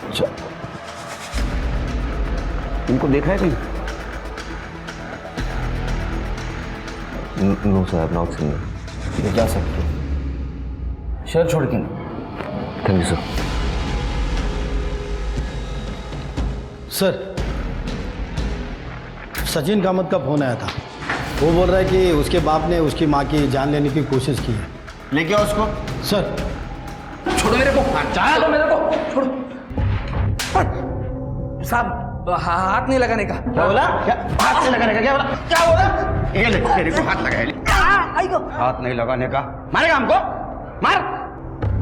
अच्छा, इनको देखा है कहीं? No sir, I have not seen. ये जा सकते हो, शहर छोड़ के नहीं। Thank you sir. Sir, Sachin Kamath का फोन आया था। वो बोल रहा है कि उसके बाप ने उसकी माँ की जान लेने की कोशिश की है। लेके आओ उसको। सर, छोड़ो मेरे को, चाहे तो मेरे को छोड़ो। साहब, हाथ नहीं लगाने का। क्या बोला? क्या हाथ नहीं लगाने का? क्या बोला? क्या बोला? ये ले, मेरे को हाथ लगाया। हाथ नहीं लगाने का। मारेगा हमको? मार।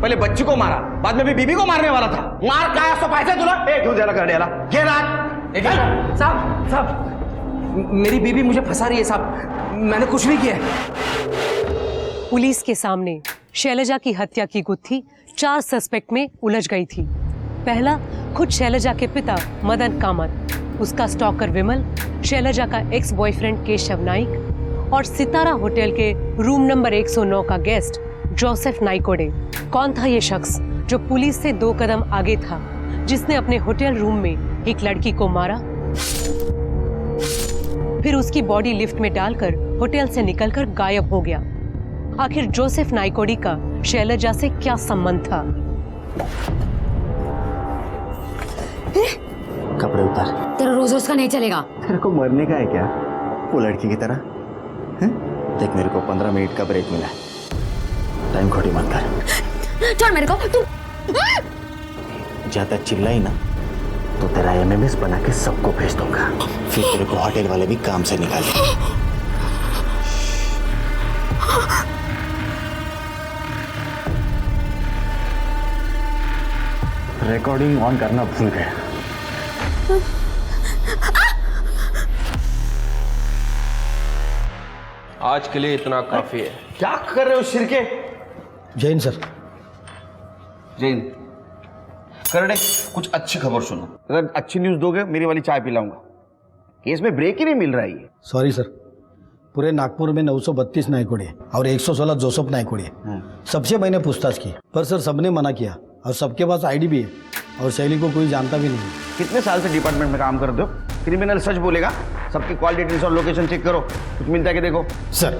पहले बच्ची को मारा, बाद में भी बीबी को मारने वाला था। मार का सो पैसे तुला? क्यों दे रहा डेला? ये रात। साहब, मेरी बीबी मुझे फंसा रही है साहब, मैंने कुछ नहीं किया है। पुलिस के सामने शैलजा की हत्या की गुत्थी 4 सस्पेक्ट में उलझ गई थी। पहला, खुद शैलजा के पिता मदन कामत, उसका स्टॉकर विमल, शैलजा का एक्स बॉयफ्रेंड केशव नाइक और सितारा होटल के रूम नंबर 109 का गेस्ट जोसेफ नाइकोडे। कौन था ये शख्स जो पुलिस से 2 कदम आगे था, जिसने अपने होटल रूम में एक लड़की को मारा, फिर उसकी बॉडी लिफ्ट में डालकर होटल से निकलकर गायब हो गया? आखिर जोसेफ नाइकोडी का शैलजा से क्या संबंध था? कपड़े उतार। तेरा रोज रोज का नहीं चलेगा। तेरे को मरने का है क्या वो लड़की की तरह? हैं? देख, मेरे को 15 मिनट का ब्रेक मिला है, टाइम खोटी मत कर। छोड़ मेरे को। तू ज्यादा चिल्लाई ना तो तेरा MMS बना के सबको भेज दूंगा, फिर तेरे को होटल वाले भी काम से निकाल देंगे। रिकॉर्डिंग ऑन करना भूल गया। आज के लिए इतना काफी है। क्या कर रहे हो शिरके? जैन सर। जैन, करड़े, कुछ अच्छी खबर सुनो। अगर अच्छी न्यूज़ दोगे मेरी वाली चाय पिलाऊंगा। केस में ब्रेक ही नहीं मिल रहा है ये। सॉरी सर, पूरे नागपुर में 932 नाइकोडे और 116 जोसेफ नाइकोडे, सबसे मैंने पूछताछ की, पर सर सबने मना किया और सबके पास ID भी है और शैली को कोई जानता भी नहीं। कितने साल से डिपार्टमेंट में काम करते हो? क्रिमिनल सच बोलेगा। सबकी कॉल डिटेल्स और लोकेशन चेक करो, कुछ मिलता है कि देखो। सर,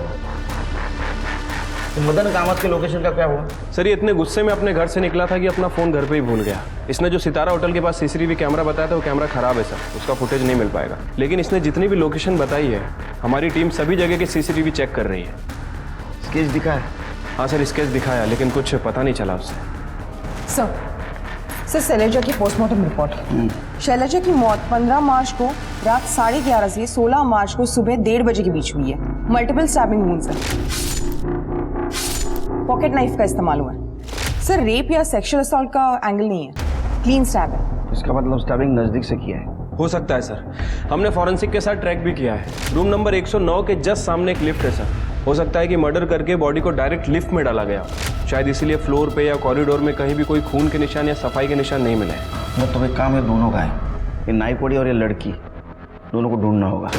तो मदन कामत के लोकेशन का क्या हुआ? सर, ये इतने गुस्से में अपने घर से निकला था कि अपना फोन घर पे ही भूल गया। इसने जो सितारा होटल के पास CCTV कैमरा बताया था वो कैमरा खराब है सर, उसका फुटेज नहीं मिल पाएगा। लेकिन इसने जितनी भी लोकेशन बताई है, हमारी टीम सभी जगह के CCTV चेक कर रही है। स्केच दिखा है? हाँ सर, स्केच दिखाया, लेकिन कुछ पता नहीं चला उससे। सर, शैलजा की पोस्टमार्टम रिपोर्ट। शैलजा की मौत 15 मार्च को रात 11:30 से 16 मार्च को सुबह 1:30 बजे के बीच हुई है। मल्टीपल स्टैबिंग वुंड्स हैं। पॉकेट नाइफ का इस्तेमाल हुआ है। सर, रेप या सेक्सुअल असॉल्ट का एंगल नहीं है, क्लीन स्टैब है। इसका मतलब स्टैबिंग नजदीक से किया है। हो सकता है सर, हमने फॉरेंसिक के साथ ट्रैक भी किया है। रूम नंबर 109 के जस्ट सामने एक लिफ्ट है सर। हो सकता है कि मर्डर करके बॉडी को डायरेक्ट लिफ्ट में डाला गया, शायद इसीलिए फ्लोर पे या कॉरिडोर में कहीं भी कोई खून के निशान या सफाई के निशान नहीं मिले। मतलब तो एक काम है दोनों का है, ये नाइकोडी और ये लड़की, दोनों को ढूंढना होगा।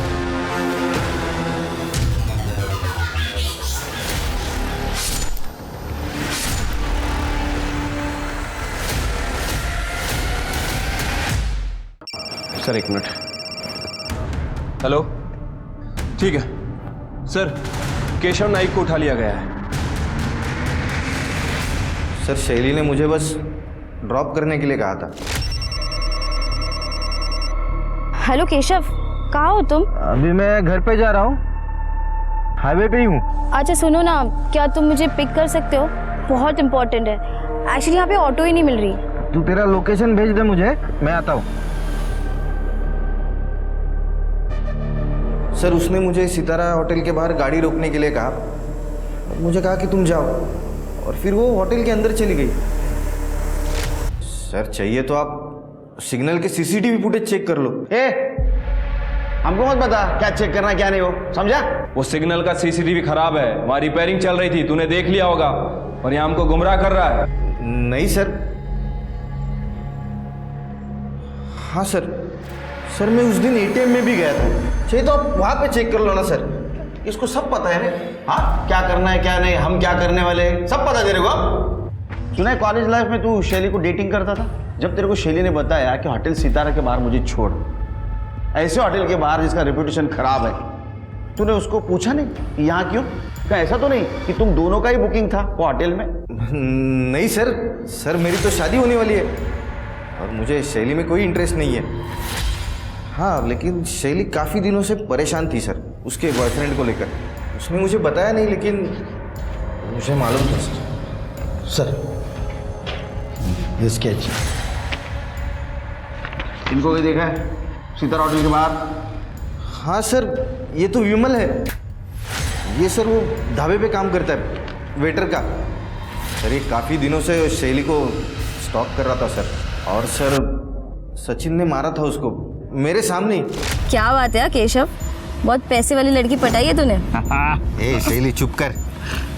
Sir, 1 minute. हेलो, ठीक है सर, केशव नाइक को उठा लिया गया है। सर, शैली ने मुझे बस ड्रॉप करने के लिए कहा था। हेलो केशव, कहाँ हो तुम? अभी मैं घर पे जा रहा हूँ, हाईवे पे ही हूँ। अच्छा सुनो ना, क्या तुम मुझे पिक कर सकते हो? बहुत इंपॉर्टेंट है। एक्चुअली यहाँ पे ऑटो ही नहीं मिल रही। तू तेरा लोकेशन भेज दे मुझे, मैं आता हूँ। सर उसने मुझे सितारा होटल के बाहर गाड़ी रोकने के लिए कहा और मुझे कहा कि तुम जाओ, और फिर वो होटल के अंदर चली गई। सर चाहिए तो आप सिग्नल के सीसीटीवी फुटेज चेक कर लो। हमको मत बता क्या चेक करना क्या नहीं हो, समझा? वो सिग्नल का सीसीटीवी खराब है, वहां रिपेयरिंग चल रही थी, तूने देख लिया होगा, और यहाँ हमको गुमराह कर रहा है। नहीं सर। हाँ सर, सर मैं उस दिन एटीएम में भी गया था, चाहिए तो आप वहां पे चेक कर लो ना सर। इसको सब पता है रे। हाँ, क्या करना है क्या नहीं, हम क्या करने वाले हैं, सब पता तेरे को। सुना है कॉलेज लाइफ में तू शैली को डेटिंग करता था? जब तेरे को शैली ने बताया कि होटल सितारा के बाहर मुझे छोड़, ऐसे होटल के बाहर जिसका रेपुटेशन खराब है, तूने उसको पूछा नहीं कि यहाँ क्यों? क्या ऐसा तो नहीं कि तुम दोनों का ही बुकिंग था वो होटल में? नहीं सर, सर मेरी तो शादी होने वाली है और मुझे शैली में कोई इंटरेस्ट नहीं है। हाँ, लेकिन शैली काफ़ी दिनों से परेशान थी सर उसके बॉयफ्रेंड को लेकर। उसने मुझे बताया नहीं, लेकिन मुझे मालूम था सर। सर ये स्केच इनको भी देखा है सितारा होटल के बाहर? हाँ सर, ये तो विमल है। ये सर वो ढाबे पे काम करता है, वेटर का। सर ये काफ़ी दिनों से शैली को स्टॉक कर रहा था सर, और सर सचिन ने मारा था उसको मेरे सामने ही। क्या बात है केशव, बहुत पैसे वाली लड़की पटाई है तूने। ए शैली चुप कर,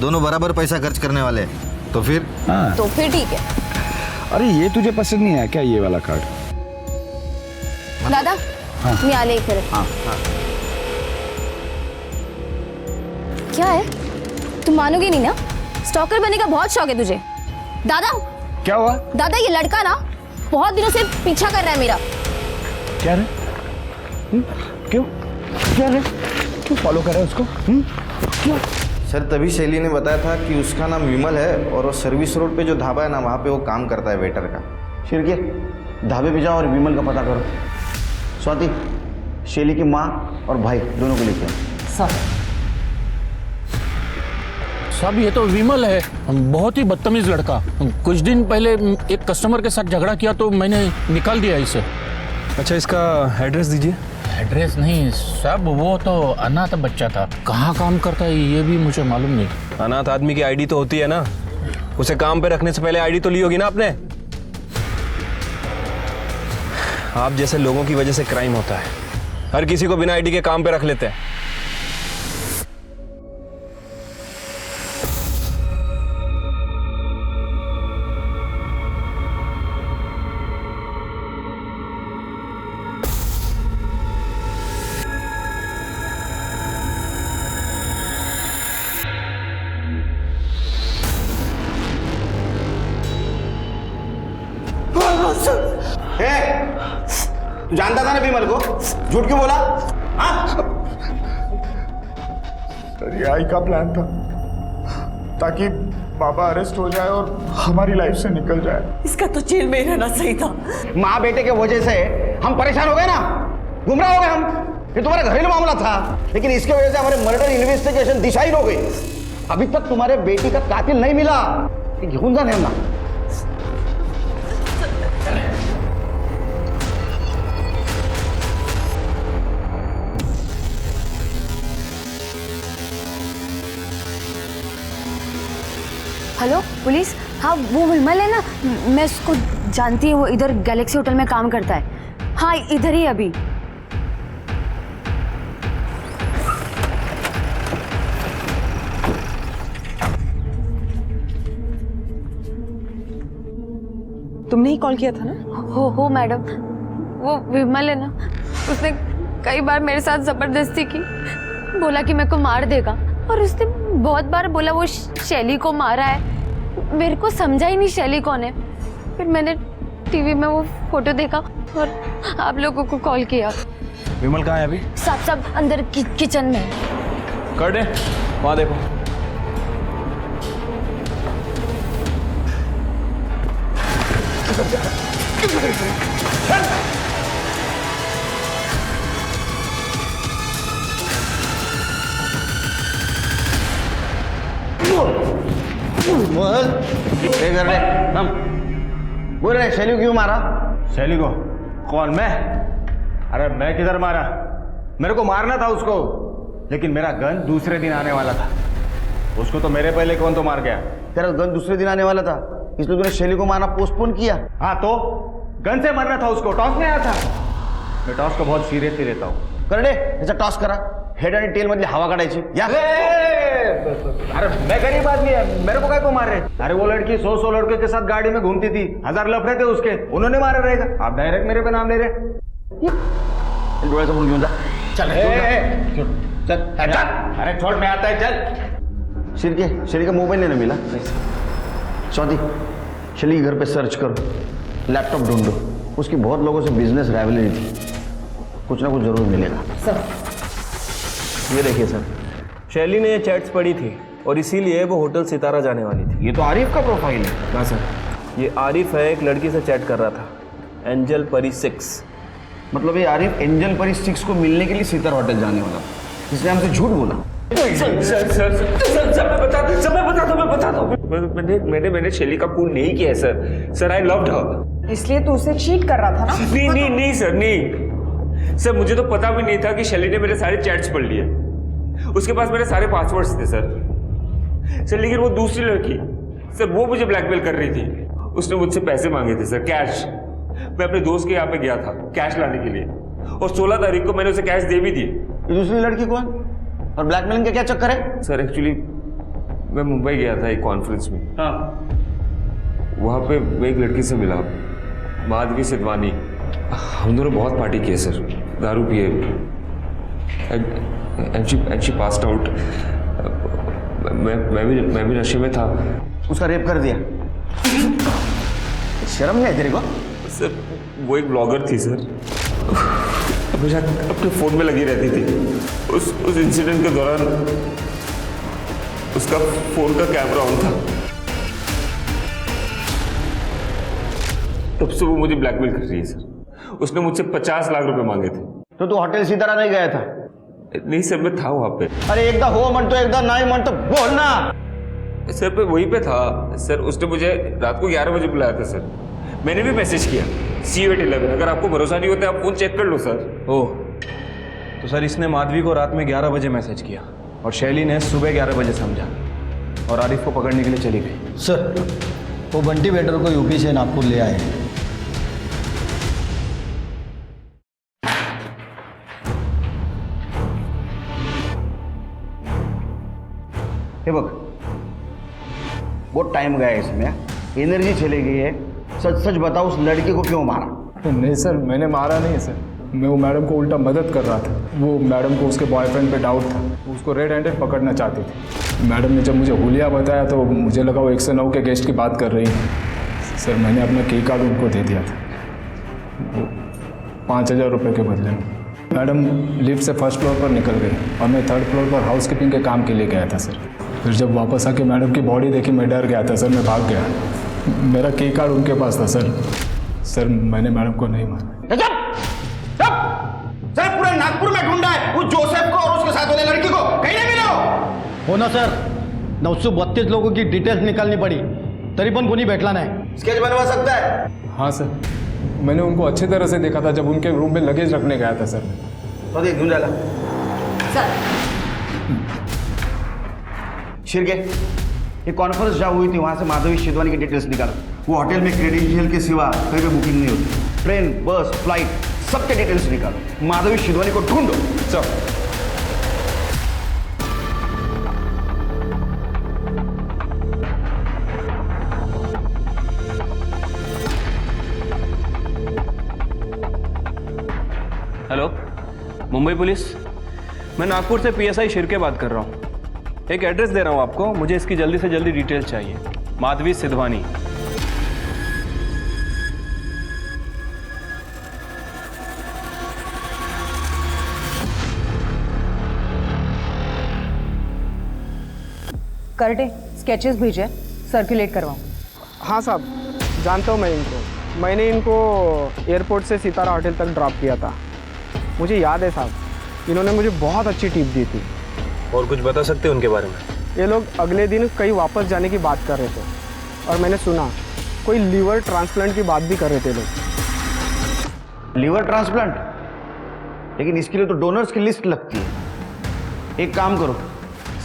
दोनों बराबर पैसा खर्च करने वाले हैं। तो फिर? तो फिर ठीक है। अरे ये तुझे पसंद नहीं आया क्या ये वाला कार्ड? दादा मी आले इकडे। क्या है, तुम मानोगे नहीं ना, स्टॉकर बनने का बहुत शौक है तुझे। दादा क्या हुआ? दादा ये लड़का ना बहुत दिनों से पीछा कर रहा है मेरा। क्या रे? क्यों? क्या रे? क्यों फॉलो कर रहा है उसको? क्यों? सर तभी शैली ने बताया था कि उसका नाम विमल है और वो सर्विस रोड पे जो ढाबा है ना, वहाँ पे वो काम करता है वेटर का। शिरके ढाबे पे जाओ और विमल का पता करो। स्वाति, शैली की माँ और भाई दोनों को लेके आओ। साहब ये तो विमल है, बहुत ही बदतमीज लड़का। कुछ दिन पहले एक कस्टमर के साथ झगड़ा किया तो मैंने निकाल दिया इसे। अच्छा इसका एड्रेस दीजिए। एड्रेस नहीं साहब, वो तो अनाथ बच्चा था, कहाँ काम करता है ये भी मुझे मालूम नहीं। अनाथ आदमी की आईडी तो होती है ना, उसे काम पे रखने से पहले आईडी तो ली होगी ना आपने। आप जैसे लोगों की वजह से क्राइम होता है, हर किसी को बिना आईडी के काम पे रख लेते हैं। तू जानता था ना विमल को, झूठ क्यों बोला? रिहाई का प्लान था ताकि पापा अरेस्ट हो जाए और हमारी लाइफ से निकल जाए। इसका तो जेल में रहना सही था। माँ बेटे के वजह से हम परेशान हो गए ना, गुमराह हो गए हम। ये तुम्हारा घरेलू मामला था, लेकिन इसके वजह से हमारे मर्डर इन्वेस्टिगेशन दिशाहीन हो गई। अभी तक तुम्हारे बेटी का कातिल नहीं मिला। घेऊन जा ना। हेलो पुलिस, हाँ वो विमल है ना, मैं उसको जानती हूँ, वो इधर गैलेक्सी होटल में काम करता है। हाँ इधर ही अभी। तुमने ही कॉल किया था ना? हो मैडम, वो विमल है ना, उसने कई बार मेरे साथ जबरदस्ती की, बोला कि मेरे को मार देगा, और उसने बहुत बार बोला वो शैली को मारा है। मेरे को समझा ही नहीं शैली कौन है। फिर मैंने टीवी में वो फोटो देखा और आप लोगों को कॉल किया। विमल कहाँ है अभी? सब अंदर किचन में। कर दे, वहाँ देखो। बोल कर रहे हम बोल रहे शैली को क्यों मारा? शैली को? कौन, मैं? अरे मैं किधर मारा? मेरे को मारना था उसको, लेकिन मेरा गन दूसरे दिन आने वाला था। उसको तो मेरे पहले कौन तो मार गया। तेरा गन दूसरे दिन आने वाला था, इसलिए तूने शैली को मारना पोस्टपोन किया। हाँ तो गन से मरना था उसको, टॉस में आया था। मैं टॉस को बहुत सीरियसली लेता हूँ। कर दे याचा टॉस करा, हेड आणि टेल मधली हवा काढायची या। अरे मैं गरीब आदमी है, मेरे को काय को मार रहे? अरे वो लड़की 100 लड़के के साथ गाड़ी में घूमती थी, 1000 लफड़े थे उसके, उन्होंने मारा रहेगा। आप डायरेक्ट मेरे पे नाम ले रहे। डोळ्यासमोर घेऊन जा, चल चल चल। अरे छोड़, मैं आता है, चल। शैली का मोबाइल नहीं मिला। स्वाति, शैली के घर पे सर्च करो, लैपटॉप ढूंढो, उसकी बहुत लोगों से बिजनेस राइवलरी थी, कुछ ना कुछ जरूर मिलेगा। सर ये देखिए सर, शैली ने ये चैट्स पढ़ी थी और इसीलिए वो होटल सितारा जाने वाली थी। ये तो आरिफ का प्रोफाइल है। हाँ सर, ये आरिफ है, एक लड़की से चैट कर रहा था, एंजल परी 6। मतलब ये आरिफ एंजल परी 6 को मिलने के लिए सितारा होटल जाने वाला, इसलिए हमसे झूठ बोला। मैं बता दूं। मैंने शैली का खून नहीं किया है sir. Sir I loved her. इसलिए तू उसे चीट कर रहा था ना? नहीं सर, नहीं सर, मुझे तो पता भी नहीं था कि शैली ने मेरे सारे चैट्स पढ़ लिए। उसके पास मेरे सारे पासवर्ड्स थे सर। लेकिन वो दूसरी लड़की सर, वो मुझे ब्लैकमेल कर रही थी। उसने मुझसे पैसे मांगे थे सर, कैश। मैं अपने दोस्त के यहाँ पे गया था कैश लाने के लिए, और 16 तारीख को मैंने उसे कैश दे भी दिए। दूसरी लड़की कौन और ब्लैकमेलिंग का क्या चक्कर है? सर एक्चुअली मैं मुंबई गया था एक कॉन्फ्रेंस में। हाँ। वहाँ पे मैं एक लड़की से मिला, माधवी सिद्धवानी। हम दोनों बहुत पार्टी किए सर, दारू पिए, एंड शी पास्ड आउट। मैं भी नशे में था। उसका रेप कर दिया? शर्म नहीं है तेरे को? सर वो एक ब्लॉगर थी सर, हमेशा अपने फोन में लगी रहती थी। उस इंसिडेंट के दौरान उसका फोन का कैमरा ऑन था, तब से वो मुझे ब्लैकमेल कर रही है सर। उसने मुझसे 50 लाख रुपए मांगे थे। तो तू हॉटेल सितारा नहीं गया था? नहीं सर, मैं था वहां पे। अरे एकदा हो म्हणतो, एकदा नाही म्हणतो, बोल ना। सर पे वहीं पे था सर। उसने मुझे रात को 11 बजे बुलाया था सर। मैंने भी मैसेज किया see you at 11। अगर आपको भरोसा नहीं होता आप फोन चेक कर लो सर। ओह, तो सर इसने माधवी को रात में 11 बजे मैसेज किया और शैली ने सुबह 11 बजे समझा और आरिफ को पकड़ने के लिए चली गई। सर वो बंटी वेटर को यूपी से नागपुर ले आए हैं। हे बघ, बहुत टाइम गया है इसमें, एनर्जी चली गई है। सच सच बताओ, उस लड़की को क्यों मारा? नहीं सर, मैंने मारा नहीं है सर। मैं वो मैडम को उल्टा मदद कर रहा था। वो मैडम को उसके बॉयफ्रेंड पे डाउट था, उसको रेड हैंडेड पकड़ना चाहती थी। मैडम ने जब मुझे हुलिया बताया तो मुझे लगा वो 109 के गेस्ट की बात कर रही है। सर मैंने अपना की कार्ड उनको दे दिया था, वो 5000 रुपये के बदले में। मैडम लिफ्ट से फर्स्ट फ्लोर पर निकल गई और मैं थर्ड फ्लोर पर हाउस कीपिंग के काम के लिए गया था सर। फिर जब वापस आके मैडम की बॉडी देखी मैं डर गया था सर, मैं भाग गया। मेरा की कार्ड उनके पास था सर। सर मैंने मैडम को नहीं मारा। सर पूरे नागपुर में ढूंढा है उस जोसेफ को और उसके साथ वाले लड़की को, कहीं नहीं मिला हो ना सर। 932 लोगों की डिटेल्स निकालनी पड़ी, तरी पण कोणी भेटला नहीं। स्केच बनवा सकता है? हाँ सर, मैंने उनको अच्छी तरह से देखा था जब उनके रूम में लगेज रखने गया था सर। तो देख ढूंढ डाला शिरके, ये कॉन्फ्रेंस जहाँ हुई थी वहां से माधवी सिद्धवानी की डिटेल्स निकालो। वो होटल में क्रेडेंशियल के सिवा कहीं पे बुकिंग नहीं होती। ट्रेन, बस, फ्लाइट सबके डिटेल्स निकालो। माधवी सिद्धवानी को ढूंढो। चल। हेलो, मुंबई पुलिस, मैं नागपुर से PSI शिरके बात कर रहा हूँ। एक एड्रेस दे रहा हूँ आपको, मुझे इसकी जल्दी से जल्दी डिटेल चाहिए। माधवी सिद्धवानी। करटे स्केचेस भेजे, सर्कुलेट करवाऊँ। हाँ साहब, जानता हूँ मैं इनको। मैंने इनको एयरपोर्ट से सितारा होटल तक ड्रॉप किया था। मुझे याद है साहब, इन्होंने मुझे बहुत अच्छी टिप दी थी। और कुछ बता सकते हैं उनके बारे में? ये लोग अगले दिन कहीं वापस जाने की बात कर रहे थे और मैंने सुना कोई लीवर ट्रांसप्लांट की बात भी कर रहे थे लोग। Liver transplant? लेकिन इसके लिए तो डोनर्स की लिस्ट लगती है। एक काम करो,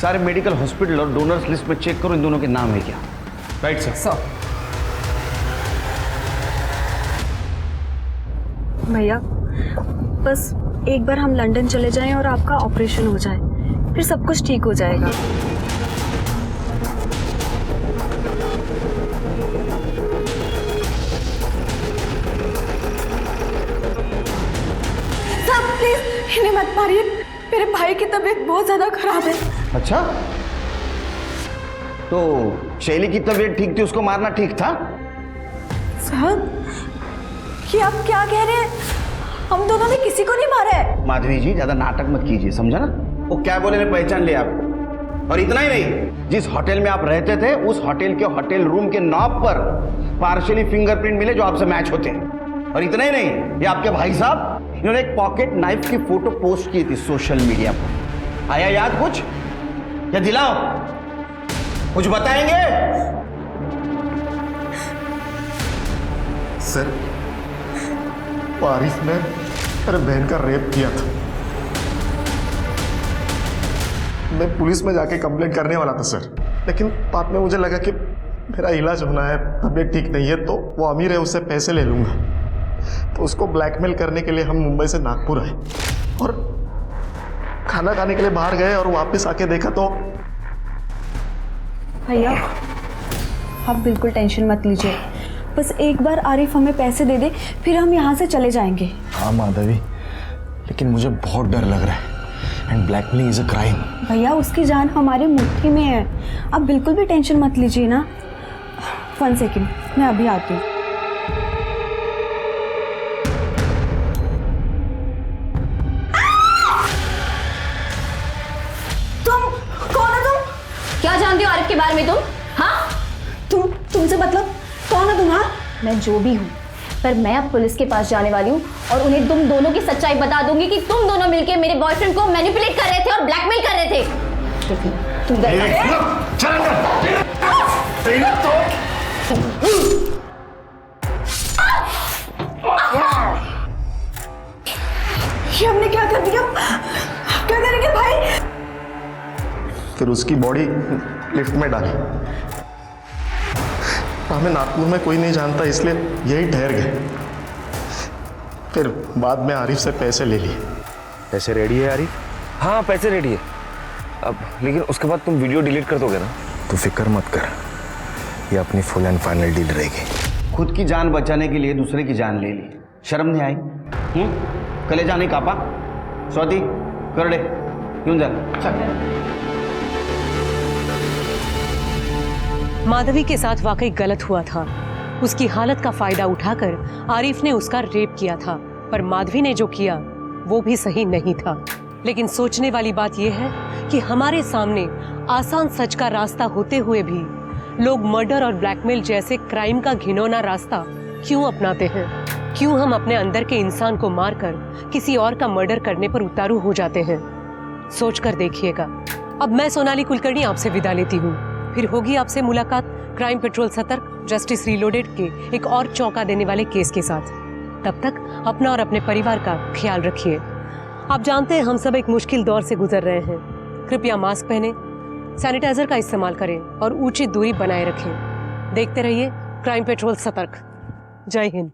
सारे मेडिकल हॉस्पिटल और डोनर्स लिस्ट में चेक करो इन दोनों के नाम है क्या। Right sir. भैया बस एक बार हम लंदन चले जाएं और आपका ऑपरेशन हो जाए, फिर सब कुछ ठीक हो जाएगा। सब प्लीज इन्हें मत मारिए, मेरे भाई की तबीयत बहुत ज्यादा खराब है। अच्छा, तो शैली की तबीयत ठीक थी, उसको मारना ठीक था? साहब ये आप क्या कह रहे हैं? हम दोनों ने किसी को नहीं मारा है। माधवी जी ज्यादा नाटक मत कीजिए, समझा ना? वो क्या बोले, मैं पहचान लिया आपको। और इतना ही नहीं, जिस होटल में आप रहते थे उस होटल के होटल रूम के नॉब पर पार्शियली फिंगरप्रिंट मिले जो आपसे मैच होते हैं। और इतना ही नहीं, ये आपके भाई साहब, इन्होंने एक पॉकेट नाइफ की फोटो पोस्ट की थी सोशल मीडिया पर। आया याद कुछ? या दिलाओ, कुछ बताएंगे? सर, आरिफ ने मेरे बहन का रेप किया था। मैं पुलिस में जाके कंप्लेंट करने वाला था सर, लेकिन बाद में मुझे लगा कि मेरा इलाज होना है, तबीयत ठीक नहीं है, तो वो अमीर है, उससे पैसे ले लूँगा। तो उसको ब्लैकमेल करने के लिए हम मुंबई से नागपुर आए और खाना खाने के लिए बाहर गए और वापस आके देखा तो। भैया आप बिल्कुल टेंशन मत लीजिए, बस एक बार आरिफ हमें पैसे दे दे, फिर हम यहाँ से चले जाएंगे। हाँ माधवी, लेकिन मुझे बहुत डर लग रहा है, and blackmailing is a crime. भैया उसकी जान हमारी मुट्ठी में है, आप बिल्कुल भी टेंशन मत लीजिए ना। 1 सेकेंड, मैं अभी आती हूँ। तुम कौन हो? तुम क्या जानती हो आरिफ के बारे में? तुम हाँ, तुमसे मतलब कौन है तुम? हाँ, मैं जो भी हूँ, पर मैं अब पुलिस के पास जाने वाली हूँ और उन्हें तुम दोनों की सच्चाई बता दूंगी कि तुम दोनों मिलकर मेरे बॉयफ्रेंड को मैनिपुलेट कर रहे थे और ब्लैकमेल कर रहे थे। तुम ये हमने क्या कर दिया? क्या करेंगे भाई? फिर उसकी बॉडी लिफ्ट में डाली। हमें नागपुर में कोई नहीं जानता, इसलिए यही ठहर गए। फिर बाद में आरिफ से पैसे ले लिए। पैसे रेडी है आरिफ? हाँ पैसे रेडी है। अब लेकिन उसके बाद तुम वीडियो डिलीट कर दोगे ना? तू फिक्र मत कर, ये अपनी फुल एंड फाइनल डील रहेगी। खुद की जान बचाने के लिए दूसरे की जान ले ली, शर्म नहीं आई? कलेजा नहीं कापा? स्वाति करडे क्यों जा? माधवी के साथ वाकई गलत हुआ था। उसकी हालत का फायदा उठाकर आरिफ ने उसका रेप किया था, पर माधवी ने जो किया वो भी सही नहीं था। लेकिन सोचने वाली बात यह है कि हमारे सामने आसान सच का रास्ता होते हुए भी लोग मर्डर और ब्लैकमेल जैसे क्राइम का घिनौना रास्ता क्यों अपनाते हैं? क्यों हम अपने अंदर के इंसान को मारकर किसी और का मर्डर करने पर उतारू हो जाते हैं? सोच कर देखिएगा। अब मैं सोनाली कुलकर्णी आपसे विदा लेती हूँ, फिर होगी आपसे मुलाकात क्राइम पेट्रोल सतर्क जस्टिस रीलोडेड के एक और चौंका देने वाले केस के साथ। तब तक अपना और अपने परिवार का ख्याल रखिए। आप जानते हैं हम सब एक मुश्किल दौर से गुजर रहे हैं। कृपया मास्क पहने, सैनिटाइजर का इस्तेमाल करें और उचित दूरी बनाए रखें। देखते रहिए क्राइम पेट्रोल सतर्क। जय हिंद।